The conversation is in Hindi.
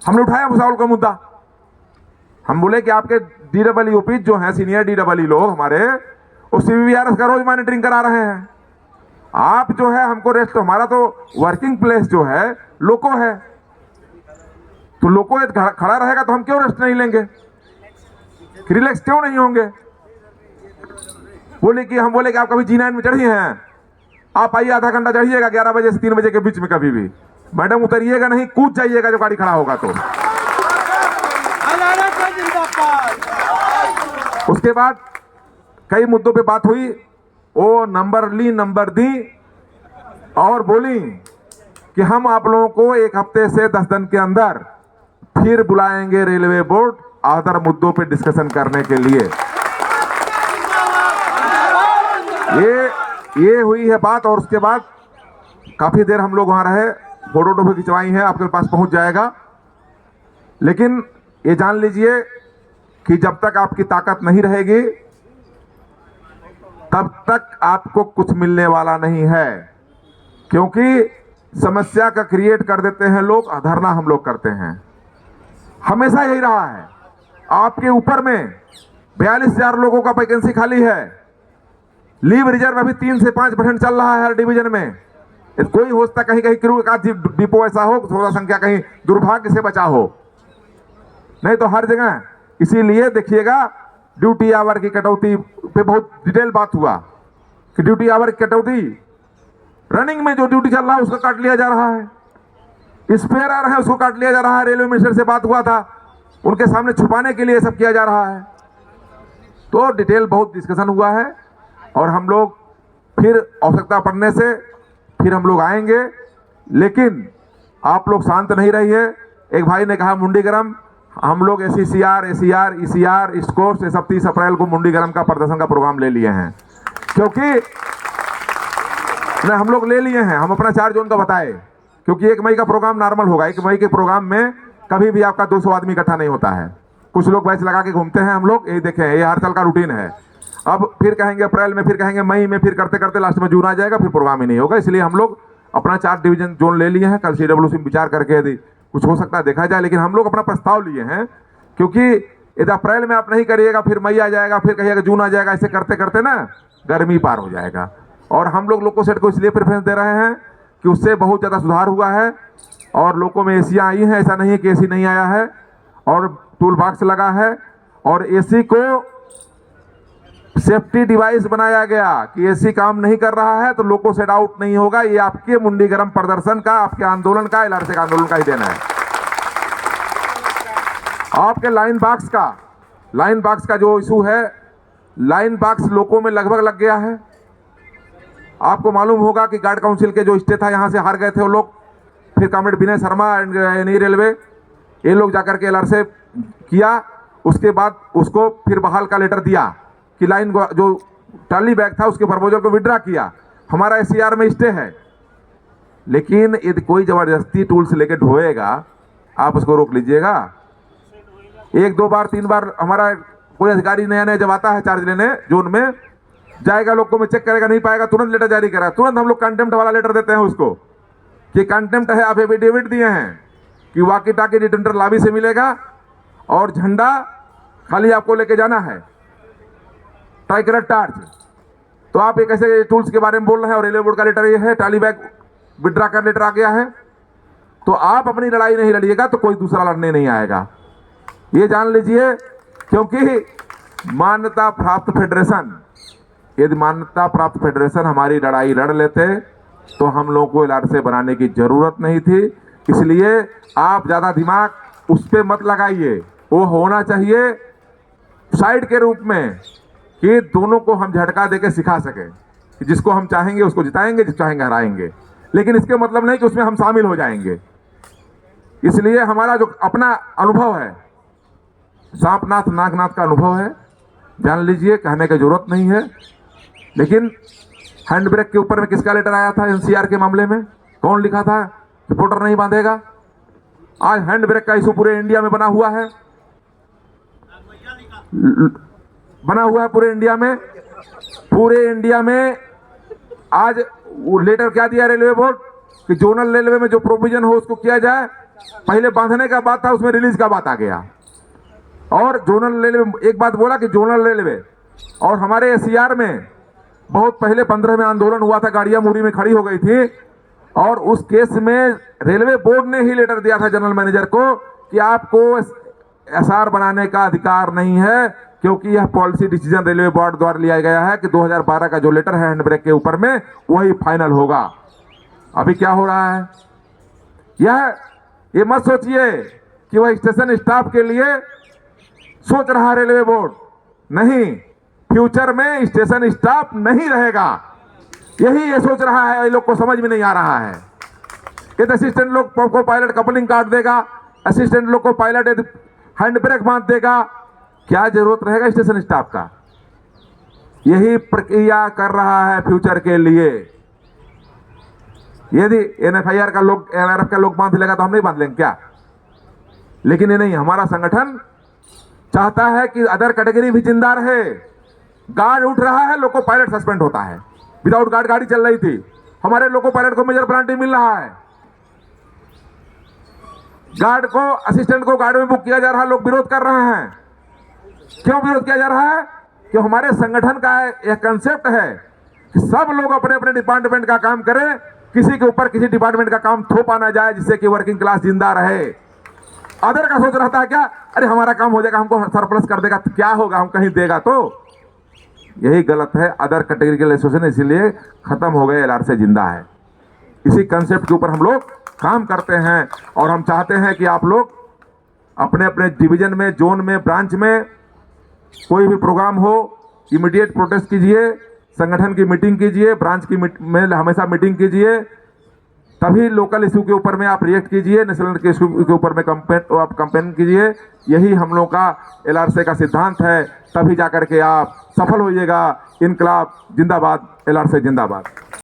हमने उठाया भुसावल का मुद्दा। हम बोले कि आपके DEE जो हैं, सीनियर DEE लोग हमारे, वो CBVRS का रोज मॉनिटरिंग करा रहे हैं। आप जो है हमको रेस्ट, हमारा तो वर्किंग प्लेस जो है लोको है, तो लोको खड़ा रहेगा तो हम क्यों रेस्ट नहीं लेंगे, रिलैक्स क्यों नहीं होंगे। हम बोले कि आप कभी G9 में चढ़ी हैं? आप आइए, आधा घंटा चढ़िएगा 11 बजे से 3 बजे के बीच में कभी भी। मैडम उतरिएगा नहीं, कूद जाइएगा जब गाड़ी खड़ा होगा तो। उसके बाद कई मुद्दों पे बात हुई, वो नंबर दी और बोली कि हम आप लोगों को 1 हफ्ते से 10 दिन के अंदर फिर बुलाएंगे रेलवे बोर्ड अदर मुद्दों पे डिस्कशन करने के लिए। ये हुई है बात। और उसके बाद काफी देर हम लोग वहां रहे, फोटो भी खिंचवाई है, आपके पास पहुंच जाएगा। लेकिन ये जान लीजिए कि जब तक आपकी ताकत नहीं रहेगी तब तक आपको कुछ मिलने वाला नहीं है, क्योंकि समस्या का क्रिएट कर देते हैं लोग, धरना हम लोग करते हैं। हमेशा यही रहा है। आपके ऊपर में 42,000 लोगों का वैकेंसी खाली है। लीव रिजर्व अभी 3 से 5% चल रहा है हर डिवीजन में। कोई हो सकता कहीं का डिपो ऐसा हो, थोड़ा संख्या कहीं दुर्भाग्य से बचा हो, नहीं तो हर जगह। इसीलिए देखिएगा ड्यूटी आवर की कटौती पे बहुत डिटेल बात हुआ कि ड्यूटी आवर की कटौती, रनिंग में जो ड्यूटी चल रहा है उसका काट लिया जा रहा है, स्पेयर आ रहा है उसको काट लिया जा रहा है। रेलवे मिनिस्टर से बात हुआ था, उनके सामने छुपाने के लिए सब किया जा रहा है। तो डिटेल बहुत डिस्कशन हुआ है और हम लोग फिर आवश्यकता पड़ने से फिर हम लोग आएंगे। लेकिन आप लोग शांत नहीं रहिए। एक भाई ने कहा मुंडी गरम, हम लोग SCCR, ACR, ECR, स्कोर्स, ये सब 30 अप्रैल को मुंडी गरम का प्रदर्शन का प्रोग्राम ले लिए हैं, क्योंकि हम लोग ले लिए हैं। हम अपना 4 जोन का बताए, क्योंकि 1 मई का प्रोग्राम नॉर्मल होगा। 1 मई के प्रोग्राम में कभी भी आपका 200 आदमी इकट्ठा नहीं होता है। कुछ लोग बैच लगा के घूमते हैं, हम लोग यही देखे हैं, ये हर साल का रूटीन है। अब फिर कहेंगे अप्रैल में, फिर कहेंगे मई में, फिर करते करते लास्ट में जून आ जाएगा, फिर प्रोग्राम ही नहीं होगा। इसलिए हम लोग अपना 4 डिवीजन जोन ले लिए हैं। कल CWC में विचार करके यदि कुछ हो सकता है देखा जाए, लेकिन हम लोग अपना प्रस्ताव लिए हैं, क्योंकि यदि अप्रैल में आप नहीं करिएगा फिर मई आ जाएगा, फिर कहिएगा जून आ जाएगा, ऐसे करते करते ना गर्मी पार हो जाएगा। और हम लोग लोको सेट को इसलिए प्रेफरेंस दे रहे हैं कि उससे बहुत ज़्यादा सुधार हुआ है और लोगों में एसियाँ आई हैं, ऐसा नहीं है कि AC नहीं आया है, और टूल बॉक्स लगा है। और AC को सेफ्टी डिवाइस बनाया गया कि AC काम नहीं कर रहा है तो लोको सेट आउट नहीं होगा। ये आपके मुंडी गरम प्रदर्शन का, आपके आंदोलन का, LRC का आंदोलन का ही देना है। आपके लाइन बॉक्स का जो इशू है, लाइन बॉक्स लोको में लगभग लग गया है। आपको मालूम होगा कि गार्ड काउंसिल के जो स्टे था यहाँ से हार गए थे वो लोग, फिर comrade Vinay Sharma and NE railway ये लोग जाकर के LRC किया। उसके बाद उसको फिर बहाल का लेटर दिया कि लाइन जो ट्रॉली बैग था उसके प्रपोजल को विड्रा किया। हमारा SCR में स्टे है, लेकिन यदि कोई जबरदस्ती टूल से लेके ढोएगा आप उसको रोक लीजिएगा। 1, 2 बार 3 बार हमारा कोई अधिकारी नया जब आता है चार्ज लेने जोन में, जाएगा लोग को में चेक करेगा, नहीं पाएगा, तुरंत लेटर जारी करा। तुरंत हम लोग कंटेम्प्ट वाला लेटर देते हैं उसको कि कंटेम्प्ट है, आप एफिडेविट दिए हैं कि वाकी टाकी डिटेंडर लॉबी से मिलेगा और झंडा खाली आपको लेके जाना है, ट्राइकलर टार्च। तो आप एक ऐसे टूल्स के बारे में बोल रहे हैं और रेलवे बोर्ड का लेटर ये है, ट्रॉली बैग विड्रा कर लेटर आ गया है। तो आप अपनी लड़ाई नहीं लड़िएगा तो कोई दूसरा लड़ने नहीं आएगा, ये जान लीजिए। क्योंकि मान्यता प्राप्त फेडरेशन, यदि मान्यता प्राप्त फेडरेशन हमारी लड़ाई लड़ लेते तो हम लोगों को LRC बनाने की जरूरत नहीं थी। इसलिए आप ज्यादा दिमाग उस पर मत लगाइए। वो होना चाहिए साइड के रूप में कि दोनों को हम झटका देके सिखा सके कि जिसको हम चाहेंगे उसको जिताएंगे, जिसको चाहेंगे हराएंगे। लेकिन इसके मतलब नहीं कि उसमें हम शामिल हो जाएंगे। इसलिए हमारा जो अपना अनुभव है, सांपनाथ नागनाथ का अनुभव है, जान लीजिए, कहने की जरूरत नहीं है। लेकिन हैंड ब्रेक के ऊपर में किसका लेटर आया था NCR के मामले में? कौन लिखा था रिपोर्टर नहीं बांधेगा? आज हैंड ब्रेक का इशू पूरे इंडिया में बना हुआ है, पूरे इंडिया में। आज वो लेटर क्या दिया रेलवे बोर्ड कि जोनल रेलवे में जो प्रोविजन हो उसको किया जाए, पहले बांधने का बात था, उसमें रिलीज का बात आ गया। और जोनल रेलवे, एक बात बोला कि जोनल रेलवे, और हमारे एससीआर में बहुत पहले 15 में आंदोलन हुआ था, गाड़ियां मुरी में खड़ी हो गई थी, और उस केस में रेलवे बोर्ड ने ही लेटर दिया था जनरल मैनेजर को कि आपको एसआर बनाने का अधिकार नहीं है, क्योंकि यह पॉलिसी डिसीजन रेलवे बोर्ड द्वारा लिया गया है कि 2012 का जो लेटर है हैंड ब्रेक के ऊपर में वही फाइनल होगा। अभी क्या हो रहा है, ये मत सोचिए कि वह स्टेशन स्टाफ के लिए सोच रहा है रेलवे बोर्ड, नहीं, फ्यूचर में स्टेशन स्टाफ नहीं रहेगा, यही ये सोच रहा है। ये लोग को समझ में नहीं आ रहा है कि असिस्टेंट लोग को पायलट कपलिंग काट देगा, असिस्टेंट लोग को पायलट हैंड ब्रेक बांध देगा, क्या जरूरत रहेगा स्टेशन स्टाफ का। यही प्रक्रिया कर रहा है फ्यूचर के लिए। यदि एनएफआईआर का लोग, एनआरएफ का लोग बांध लेगा तो हम नहीं बांध लेंगे क्या? लेकिन ये नहीं, हमारा संगठन चाहता है कि अदर कैटेगरी भी जिंदा रहे। गार्ड उठ रहा है, लोग को पायलट सस्पेंड होता है, विदाउट गार्ड गाड़ी चल रही थी, हमारे लोको पायलट को मेजर पेनल्टी मिल रहा है। गार्ड को, असिस्टेंट को गार्ड में बुक किया जा रहा है, लोग विरोध कर रहे हैं। क्यों विरोध किया जा रहा है? कि हमारे संगठन का यह कंसेप्ट है कि सब लोग अपने अपने डिपार्टमेंट का काम करें, किसी के ऊपर किसी डिपार्टमेंट का काम थोपा ना जाए, जिससे कि वर्किंग क्लास जिंदा रहे। अदर का सोच रहता है क्या, अरे हमारा काम हो जाएगा, हमको सरप्लस कर देगा, तो क्या होगा, हम कहीं देगा तो। यही गलत है। अदर कैटेगरी एसोसिएशन इसीलिए खत्म हो गए, एलआर से जिंदा है। इसी कंसेप्ट के ऊपर हम लोग काम करते हैं, और हम चाहते हैं कि आप लोग अपने अपने डिवीजन में, जोन में, ब्रांच में कोई भी प्रोग्राम हो, इमीडिएट प्रोटेस्ट कीजिए, संगठन की मीटिंग कीजिए, ब्रांच की में हमेशा मीटिंग कीजिए, तभी लोकल इशू के ऊपर में आप रिएक्ट कीजिए, नेशनल के इशू के ऊपर में आप कंपेन कीजिए। यही हम लोग का एलआरसी का सिद्धांत है, तभी जाकर के आप सफल होइएगा। इनकलाब जिंदाबाद, एलआरसी जिंदाबाद।